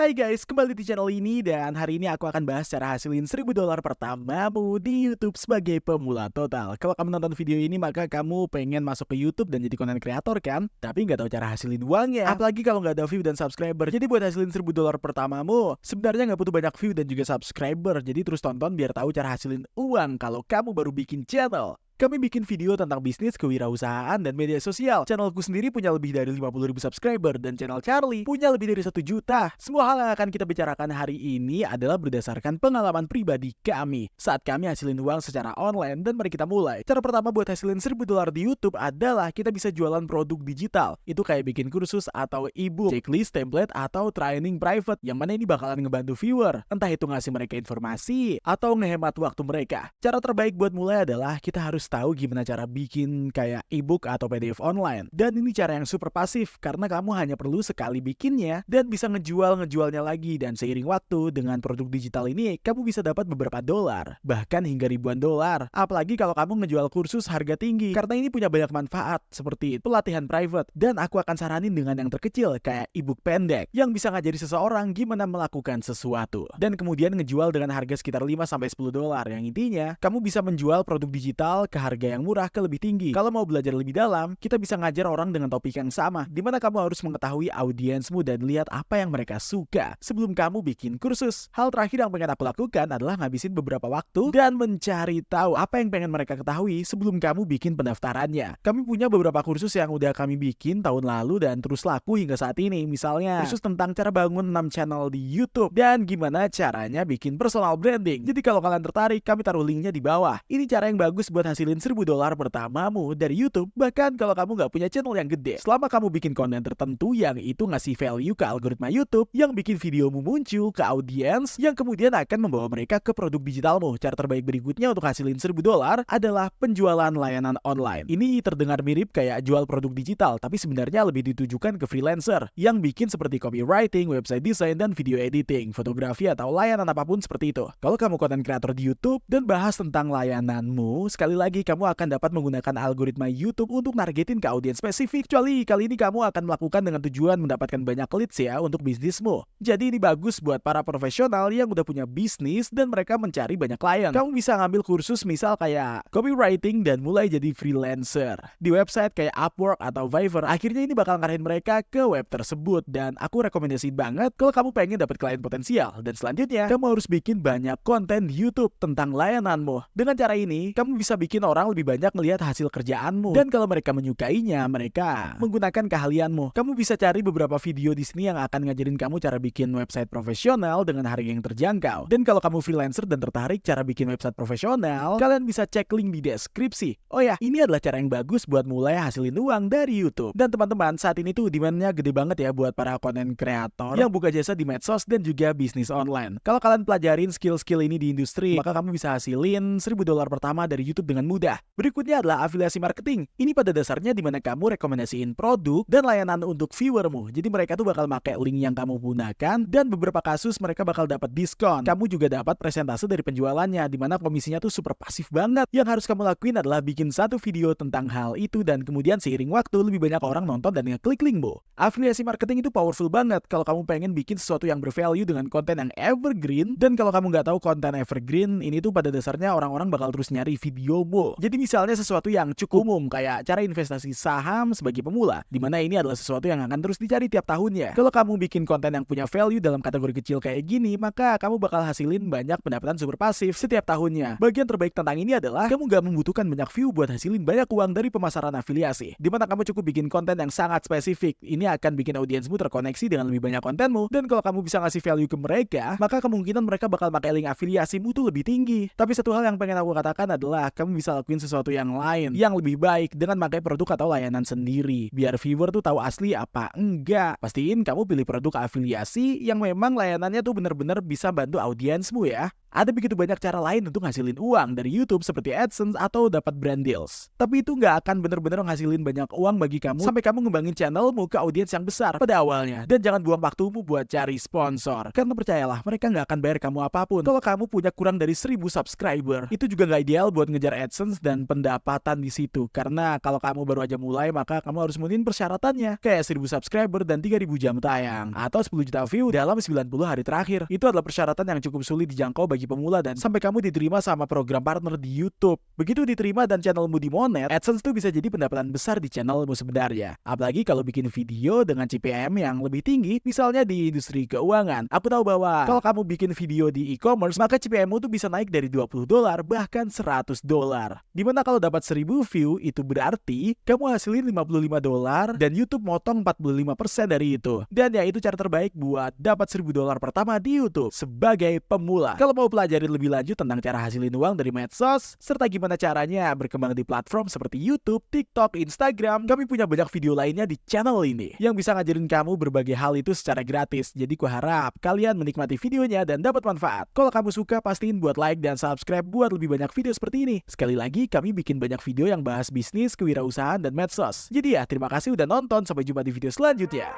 Hai guys, kembali di channel ini dan hari ini aku akan bahas cara hasilin $1000 pertamamu di YouTube sebagai pemula total. Kalau kamu nonton video ini maka kamu pengen masuk ke YouTube dan jadi content creator kan? Tapi nggak tahu cara hasilin uangnya. Apalagi kalau nggak ada view dan subscriber. Jadi buat hasilin $1000 pertamamu, sebenarnya nggak butuh banyak view dan juga subscriber. Jadi terus tonton biar tahu cara hasilin uang kalau kamu baru bikin channel. Kami bikin video tentang bisnis, kewirausahaan, dan media sosial. Channelku sendiri punya lebih dari 50.000 subscriber, dan channel Charlie punya lebih dari 1 juta. Semua hal yang akan kita bicarakan hari ini adalah berdasarkan pengalaman pribadi kami saat kami hasilin uang secara online, dan mari kita mulai. Cara pertama buat hasilin $1000 di YouTube adalah kita bisa jualan produk digital. Itu kayak bikin kursus atau ebook, checklist, template, atau training private, yang mana ini bakalan ngebantu viewer. Entah itu ngasih mereka informasi, atau ngehemat waktu mereka. Cara terbaik buat mulai adalah kita harus tahu gimana cara bikin kayak ebook atau PDF online. Dan ini cara yang super pasif karena kamu hanya perlu sekali bikinnya dan bisa ngejualnya lagi, dan seiring waktu dengan produk digital ini kamu bisa dapat beberapa dolar, bahkan hingga ribuan dolar. Apalagi kalau kamu ngejual kursus harga tinggi karena ini punya banyak manfaat seperti pelatihan private, dan aku akan saranin dengan yang terkecil kayak ebook pendek yang bisa ngajari seseorang gimana melakukan sesuatu dan kemudian ngejual dengan harga sekitar 5-10 dolar, yang intinya kamu bisa menjual produk digital ke harga yang murah ke lebih tinggi. Kalau mau belajar lebih dalam, kita bisa ngajar orang dengan topik yang sama, di mana kamu harus mengetahui audiensmu dan lihat apa yang mereka suka sebelum kamu bikin kursus. Hal terakhir yang pengen aku lakukan adalah ngabisin beberapa waktu dan mencari tahu apa yang pengen mereka ketahui sebelum kamu bikin pendaftarannya. Kami punya beberapa kursus yang udah kami bikin tahun lalu dan terus laku hingga saat ini. Misalnya, kursus tentang cara bangun 6 channel di YouTube dan gimana caranya bikin personal branding. Jadi kalau kalian tertarik, kami taruh linknya di bawah. Ini cara yang bagus buat hasilin $1000 pertamamu dari YouTube, bahkan kalau kamu nggak punya channel yang gede. Selama kamu bikin konten tertentu yang itu ngasih value ke algoritma YouTube, yang bikin videomu muncul ke audiens, yang kemudian akan membawa mereka ke produk digitalmu. Cara terbaik berikutnya untuk hasilin $1000 adalah penjualan layanan online. Ini terdengar mirip kayak jual produk digital, tapi sebenarnya lebih ditujukan ke freelancer yang bikin seperti copywriting, website design, dan video editing, fotografi, atau layanan apapun seperti itu. Kalau kamu konten kreator di YouTube dan bahas tentang layananmu, sekali lagi kamu akan dapat menggunakan algoritma YouTube untuk nargetin ke audiens spesifik, kecuali kali ini kamu akan melakukan dengan tujuan mendapatkan banyak leads ya untuk bisnismu. Jadi ini bagus buat para profesional yang udah punya bisnis dan mereka mencari banyak klien. Kamu bisa ngambil kursus misal kayak copywriting dan mulai jadi freelancer di website kayak Upwork atau Fiverr. Akhirnya ini bakal ngarahin mereka ke web tersebut, dan aku rekomendasiin banget kalau kamu pengen dapat klien potensial. Dan selanjutnya, kamu harus bikin banyak konten di YouTube tentang layananmu. Dengan cara ini, kamu bisa bikin orang lebih banyak melihat hasil kerjaanmu, dan kalau mereka menyukainya, mereka menggunakan keahlianmu. Kamu bisa cari beberapa video di sini yang akan ngajarin kamu cara bikin website profesional dengan harga yang terjangkau. Dan kalau kamu freelancer dan tertarik cara bikin website profesional, kalian bisa cek link di deskripsi. Oh ya, ini adalah cara yang bagus buat mulai hasilin uang dari YouTube. Dan teman-teman, saat ini tuh demand-nya gede banget ya buat para content creator yang buka jasa di medsos dan juga bisnis online. Kalau kalian pelajarin skill-skill ini di industri, maka kamu bisa hasilin $1000 pertama dari YouTube dengan mudah. Berikutnya adalah afiliasi marketing. Ini pada dasarnya dimana kamu rekomendasiin produk dan layanan untuk viewermu. Jadi mereka tuh bakal pakai link yang kamu gunakan, dan beberapa kasus mereka bakal dapat diskon. Kamu juga dapat presentase dari penjualannya, dimana komisinya tuh super pasif banget. Yang harus kamu lakuin adalah bikin satu video tentang hal itu, dan kemudian seiring waktu lebih banyak orang nonton dan ngeklik linkmu. Afiliasi marketing itu powerful banget kalau kamu pengen bikin sesuatu yang bervalue dengan konten yang evergreen. Dan kalau kamu nggak tahu konten evergreen, ini tuh pada dasarnya orang-orang bakal terus nyari videomu. Jadi misalnya sesuatu yang cukup umum kayak cara investasi saham sebagai pemula, dimana ini adalah sesuatu yang akan terus dicari tiap tahunnya. Kalau kamu bikin konten yang punya value dalam kategori kecil kayak gini, maka kamu bakal hasilin banyak pendapatan super pasif setiap tahunnya. Bagian terbaik tentang ini adalah kamu gak membutuhkan banyak view buat hasilin banyak uang dari pemasaran afiliasi, dimana kamu cukup bikin konten yang sangat spesifik. Ini akan bikin audiensmu terkoneksi dengan lebih banyak kontenmu, dan kalau kamu bisa ngasih value ke mereka, maka kemungkinan mereka bakal pakai link afiliasimu tuh lebih tinggi. Tapi satu hal yang pengen aku katakan adalah kamu bisa lakuin sesuatu yang lain yang lebih baik dengan pakai produk atau layanan sendiri, biar viewer tuh tahu asli apa enggak. Pastiin kamu pilih produk afiliasi yang memang layanannya tuh bener-bener bisa bantu audiensmu ya. Ada begitu banyak cara lain untuk ngasilin uang dari YouTube seperti AdSense atau dapat brand deals. Tapi itu nggak akan bener-bener ngasilin banyak uang bagi kamu sampai kamu ngembangin channelmu ke audiens yang besar pada awalnya. Dan jangan buang waktumu buat cari sponsor, karena percayalah mereka nggak akan bayar kamu apapun. Kalau kamu punya kurang dari 1000 subscriber, itu juga nggak ideal buat ngejar AdSense AdSense dan pendapatan di situ. Karena kalau kamu baru aja mulai, maka kamu harus memenuhi persyaratannya. Kayak 1000 subscriber dan 3000 jam tayang. Atau 10 juta view dalam 90 hari terakhir. Itu adalah persyaratan yang cukup sulit dijangkau bagi pemula dan sampai kamu diterima sama program partner di YouTube. Begitu diterima dan channelmu dimonet, AdSense tuh bisa jadi pendapatan besar di channelmu sebenarnya. Apalagi kalau bikin video dengan CPM yang lebih tinggi, misalnya di industri keuangan. Aku tahu bahwa kalau kamu bikin video di e-commerce, maka CPM-mu tuh bisa naik dari $20 bahkan $100. Dimana kalau dapat 1000 view, itu berarti kamu hasilin $55 dan YouTube motong 45% dari itu. Dan ya itu cara terbaik buat dapat $1000 pertama di YouTube sebagai pemula. Kalau mau pelajari lebih lanjut tentang cara hasilin uang dari medsos, serta gimana caranya berkembang di platform seperti YouTube, TikTok, Instagram, kami punya banyak video lainnya di channel ini yang bisa ngajarin kamu berbagai hal itu secara gratis. Jadi ku harap kalian menikmati videonya dan dapat manfaat. Kalau kamu suka, pastiin buat like dan subscribe buat lebih banyak video seperti ini. Sekali lagi, kami bikin banyak video yang bahas bisnis, kewirausahaan, dan medsos. Jadi ya, terima kasih udah nonton. Sampai jumpa di video selanjutnya.